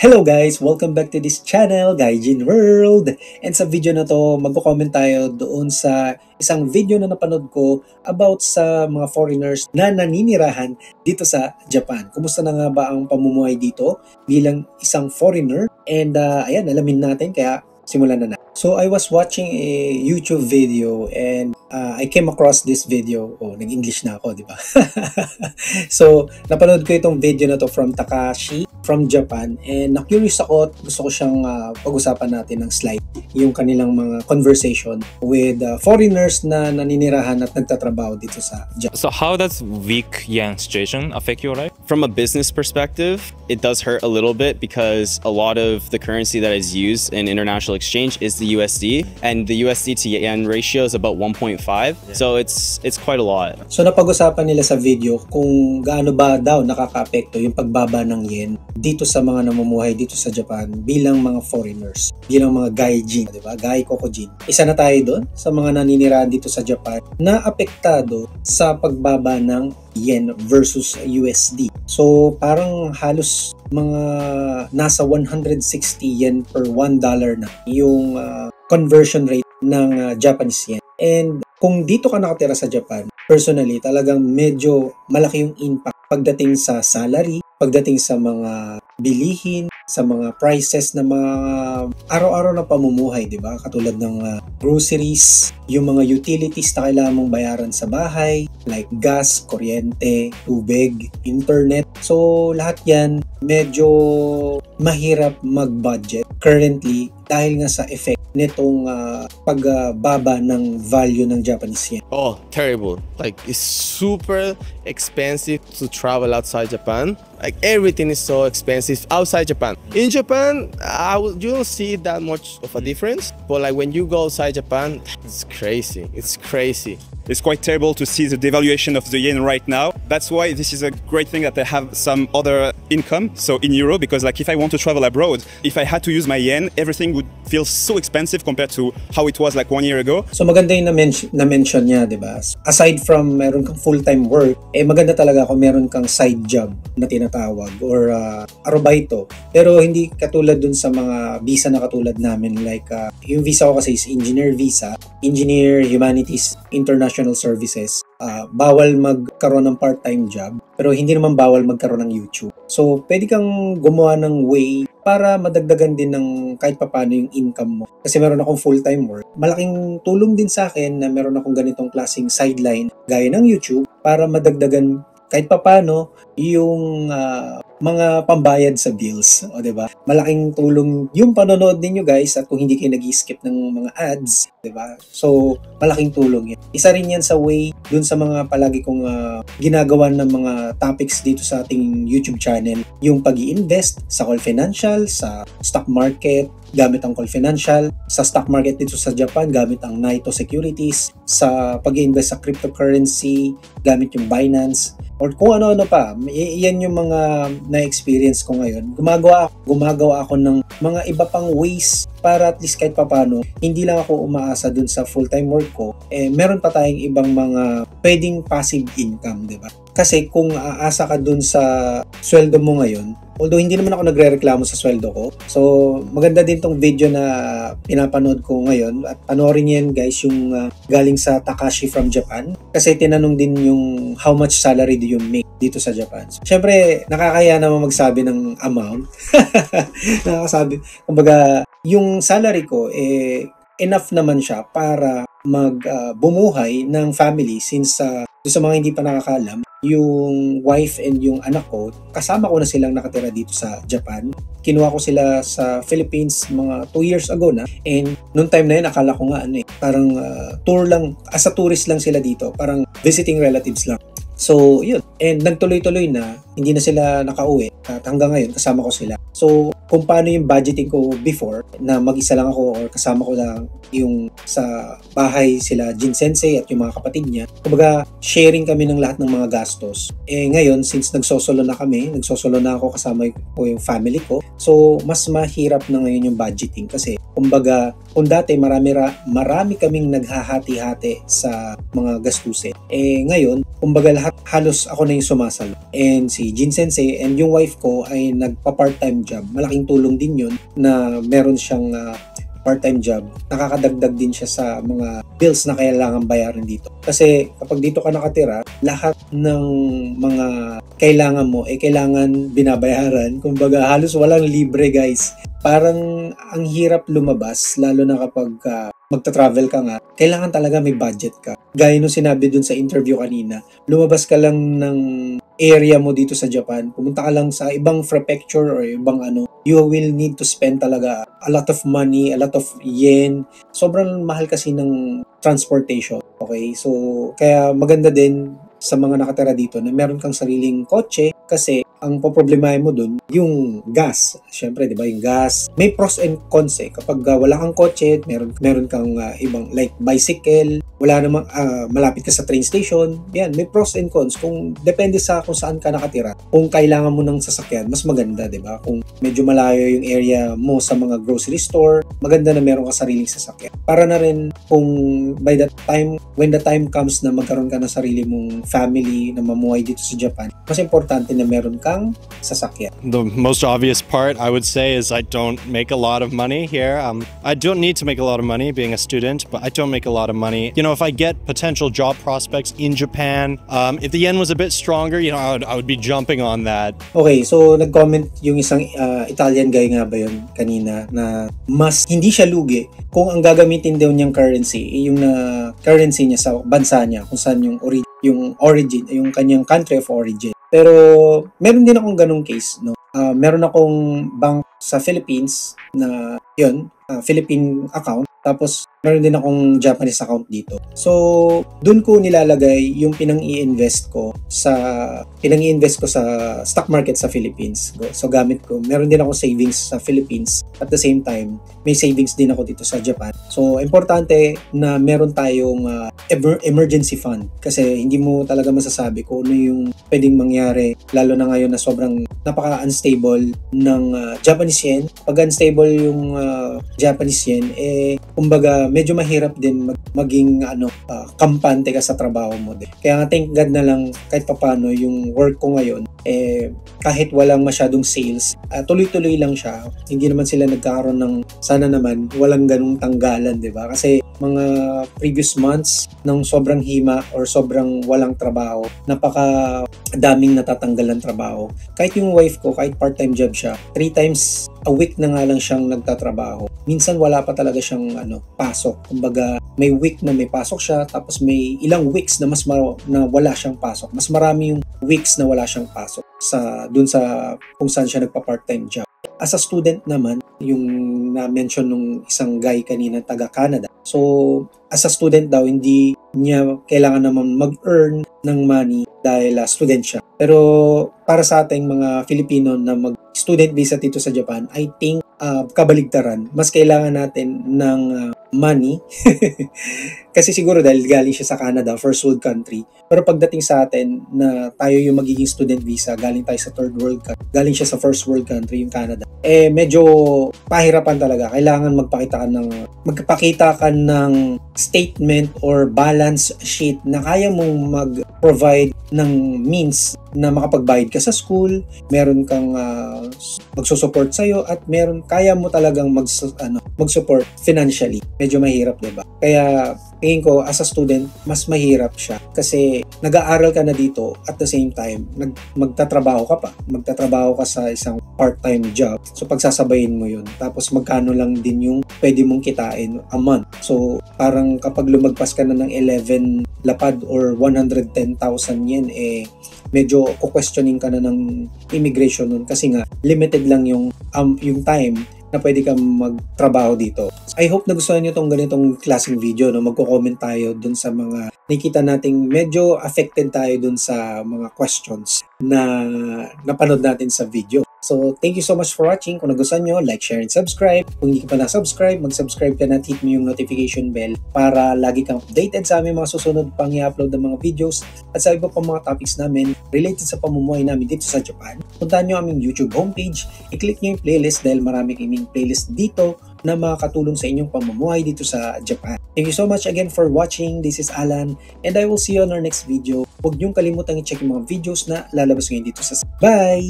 Hello guys! Welcome back to this channel, Gaijin World! And sa video na to, magko-comment tayo doon sa isang video na napanood ko about sa mga foreigners na naninirahan dito sa Japan. Kumusta na nga ba ang pamumuhay dito bilang isang foreigner? And ayan, alamin natin, kaya simulan na natin. So I was watching a YouTube video and I came across this video. Oh, nag-English na ako, di ba? So, napanood ko itong video na to from Takashi from Japan and na-curious ako at gusto ko siyang pag-usapan natin ng slide yung kanilang mga conversation with foreigners na naninirahan at nagtatrabaho dito sa Japan. So how does weak yen situation affect your life? From a business perspective, it does hurt a little bit because a lot of the currency that is used in international exchange is the USD, and the USD to yen ratio is about 1.5. So it's quite a lot. So napag-usapan nila sa video kung gaano ba daw nakaka-apekto yung pagbaba ng yen dito sa mga namumuhay dito sa Japan bilang mga foreigners, bilang mga gaijin, di ba? Gai kokojin. Isa na tayo doon sa mga naninirahan dito sa Japan na apektado sa pagbaba ng yen versus USD. So parang halos mga nasa 160 yen per $1 na yung conversion rate ng Japanese yen. And kung dito ka nakatira sa Japan, personally, talagang medyo malaki yung impact pagdating sa salary, pagdating sa mga bilihin, sa mga prices na mga araw-araw na pamumuhay, di ba? Katulad ng groceries, yung mga utilities na kailangan mong bayaran sa bahay, like gas, kuryente, tubig, internet. So, lahat yan medyo mahirap mag-budget currently dahil nga sa effect nitong pagbaba ng value ng Japanese yen. Oh, terrible. Like, it's super expensive to travel outside Japan. Like, everything is so expensive outside Japan. In Japan, you don't see that much of a difference. But like when you go outside Japan, it's crazy. It's crazy. It's quite terrible to see the devaluation of the yen right now. That's why this is a great thing that I have some other income, so in euro, because like if I want to travel abroad, if I had to use my yen, everything would feel so expensive compared to how it was like 1 year ago. So maganda yung na-mention niya, di ba? Aside from meron kang full-time work, maganda talaga kung meron kang side job na tinatawag or arubaito. Pero hindi katulad dun sa mga visa na katulad namin, like yung visa ko kasi is engineer visa, engineer, humanities, international services. Bawal magkaroon ng part-time job, pero hindi naman bawal magkaroon ng YouTube. So, pwede kang gumawa ng way para madagdagan din ng kahit papano yung income mo. Kasi meron akong full-time work. Malaking tulong din sa akin na meron akong ganitong klaseng sideline gaya ng YouTube para madagdagan kahit papano yung mga pambayad sa bills, o diba? Malaking tulong yung panonood ninyo guys at kung hindi kayo nag-skip ng mga ads, diba? So, malaking tulong yan. Isa rin yan sa way dun sa mga palagi kong ginagawa ng mga topics dito sa ating YouTube channel, yung pag-i-invest sa Call Financial, sa stock market, gamit ang Call Financial, sa stock market dito sa Japan, gamit ang Naito Securities, sa pag-i-invest sa cryptocurrency, gamit yung Binance, or kung ano-ano pa. Yan yung mga na-experience ko ngayon. Gumagawa ako ng mga iba pang ways para at least kahit papano, hindi lang ako umaasa dun sa full-time work ko, meron pa tayong ibang mga pwedeng passive income, di ba? Kasi kung aasa ka dun sa sweldo mo ngayon, although hindi naman ako nagre-reklamo sa sweldo ko, so maganda din tong video na pinapanood ko ngayon at panoorin niyo yan guys, yung galing sa Takashi from Japan, kasi tinanong din yung how much salary do you make dito sa Japan. So, syempre, nakakaya naman magsabi ng amount. Nakakasabi, kumbaga, yung salary ko, enough naman siya para bumuhay ng family since sa mga hindi pa nakakaalam, yung wife and yung anak ko, kasama ko na silang nakatira dito sa Japan. Kinuha ko sila sa Philippines mga 2 years ago na, and noong time na yun, akala ko nga parang tour lang, as a tourist lang sila dito, parang visiting relatives lang. So, yun. And nagtuloy-tuloy na, hindi na sila nakauwi. At hanggang ngayon, kasama ko sila. So, kung paano yung budgeting ko before, na mag-isa lang ako or kasama ko lang yung sa bahay sila Jin Sensei at yung mga kapatid niya. Kumbaga, sharing kami ng lahat ng mga gastos. Ngayon, since nagsosolo na ako kasama ko yung family ko. So, mas mahirap na ngayon yung budgeting kasi, kumbaga, kung dati marami kaming naghahati-hati sa mga gastusin. Ngayon, kumbaga halos ako na yung sumasalo. And si si Jin Sensei, and yung wife ko ay nagpa-part-time job. Malaking tulong din yun na meron siyang part-time job. Nakakadagdag din siya sa mga bills na kailangan bayaran dito. Kasi kapag dito ka nakatira, lahat ng mga kailangan mo kailangan binabayaran. Kumbaga halos walang libre, guys. Parang ang hirap lumabas, lalo na kapag magta-travel ka nga, kailangan talaga may budget ka. Gaya nung sinabi dun sa interview kanina, lumabas ka lang ng area mo dito sa Japan, pumunta ka lang sa ibang prefecture or ibang you will need to spend talaga a lot of money, a lot of yen. Sobrang mahal kasi ng transportation. Okay? So, kaya maganda din sa mga nakatira dito na meron kang sariling kotse kasi ang poproblemahin mo dun, yung gas. Siyempre, di ba, yung gas. May pros and cons Kapag wala kang kotse, meron kang ibang like bicycle, wala namang malapit ka sa train station. Yan, may pros and cons. Kung depende sa kung saan ka nakatira. Kung kailangan mo ng sasakyan, mas maganda, di ba? Kung medyo malayo yung area mo sa mga grocery store, maganda na meron ka sariling sasakyan. Para na rin kung when the time comes na magkaroon ka ng sarili mong family na mamuhay dito sa Japan, mas importante na meron kang sasakyan. The most obvious part I would say is I don't make a lot of money here. I don't need to make a lot of money being a student, but I don't make a lot of money. You know, if I get potential job prospects in Japan, if the yen was a bit stronger, you know, I would be jumping on that. Okay, so nag-comment yung isang Italian guy nga ba yun kanina na mas hindi siya lugi kung ang gagamitin daw niyang currency, yung currency niya sa bansa niya, kung saan yung origin, yung kanyang country of origin. Pero meron din akong ganung case, no? Meron akong bank sa Philippines na Philippine account. Tapos meron din akong Japanese account dito. So, dun ko nilalagay yung pinang-i-invest ko sa stock market sa Philippines. So, gamit ko. Meron din akong savings sa Philippines. At the same time, may savings din ako dito sa Japan. So, importante na meron tayong emergency fund. Kasi hindi mo talaga masasabi kung ano yung pwedeng mangyari. Lalo na ngayon na sobrang napaka-unstable ng Japanese yen. Pag unstable yung Japanese yen, kumbaga medyo mahirap din maging kampante ka sa trabaho mo din. Kaya nga thank God na lang kahit papano yung work ko ngayon kahit walang masyadong sales, tuloy-tuloy lang siya. Hindi naman sila nagkakaroon ng sana naman walang ganung tanggalan, 'di ba? Kasi mga previous months ng sobrang hima or sobrang walang trabaho, napaka daming natatanggal ng trabaho. Kahit yung wife ko, kahit part-time job siya, 3 times a week na nga lang siyang nagtatrabaho. Minsan wala pa talaga siyang pasok. Kumbaga, may week na may pasok siya, tapos may ilang weeks na na wala siyang pasok. Mas marami yung weeks na wala siyang pasok dun sa kung saan siya nagpa-part-time job. As a student naman, yung na-mention nung isang guy kanina taga Canada. So, as a student daw, hindi niya kailangan naman mag-earn ng money dahil student siya. Pero para sa ating mga Filipino na mag-student visa dito sa Japan, I think kabaligtaran. Mas kailangan natin ng money kasi siguro dahil galing siya sa Canada, first world country. Pero pagdating sa atin na tayo yung magiging student visa, galing tayo sa third world country, galing siya sa first world country, yung Canada, medyo pahirapan talaga. Kailangan magpakita ka ng statement or balance sheet na kaya mong mag-provide ng means na makapagbayad ka sa school, meron kang magsusupport sa'yo, at kaya mo talagang mag-support financially. Medyo mahirap, diba? Kaya tingin ko as a student, mas mahirap siya kasi nag-aaral ka na dito at the same time, magtatrabaho ka sa isang part-time job. So pagsasabayin mo yun. Tapos magkano lang din yung pwede mong kitain a month. So parang kapag lumagpas ka na ng 11 lapad or 110,000 yen, medyo questioning ka na ng immigration nun kasi nga limited lang yung time na pwede kang magtrabaho dito. I hope nagustuhan nyo itong ganitong klaseng video, no? Magko-comment tayo dun sa mga nakita nating medyo affected tayo dun sa mga questions na napanood natin sa video. So, thank you so much for watching. Kung nagustuhan nyo, like, share, and subscribe. Kung hindi ka pa na-subscribe, mag-subscribe ka na at hit mo yung notification bell para lagi kang updated sa aming mga susunod pang i-upload ng mga videos at sa iba pang mga topics namin related sa pamumuhay namin dito sa Japan. Puntahan nyo aming YouTube homepage, i-click nyo yung playlist dahil marami kaming playlist dito na makakatulong sa inyong pamumuhay dito sa Japan. Thank you so much again for watching. This is Alan and I will see you on our next video. Huwag niyong kalimutang i-check yung mga videos na lalabas ngayon dito sa Bye!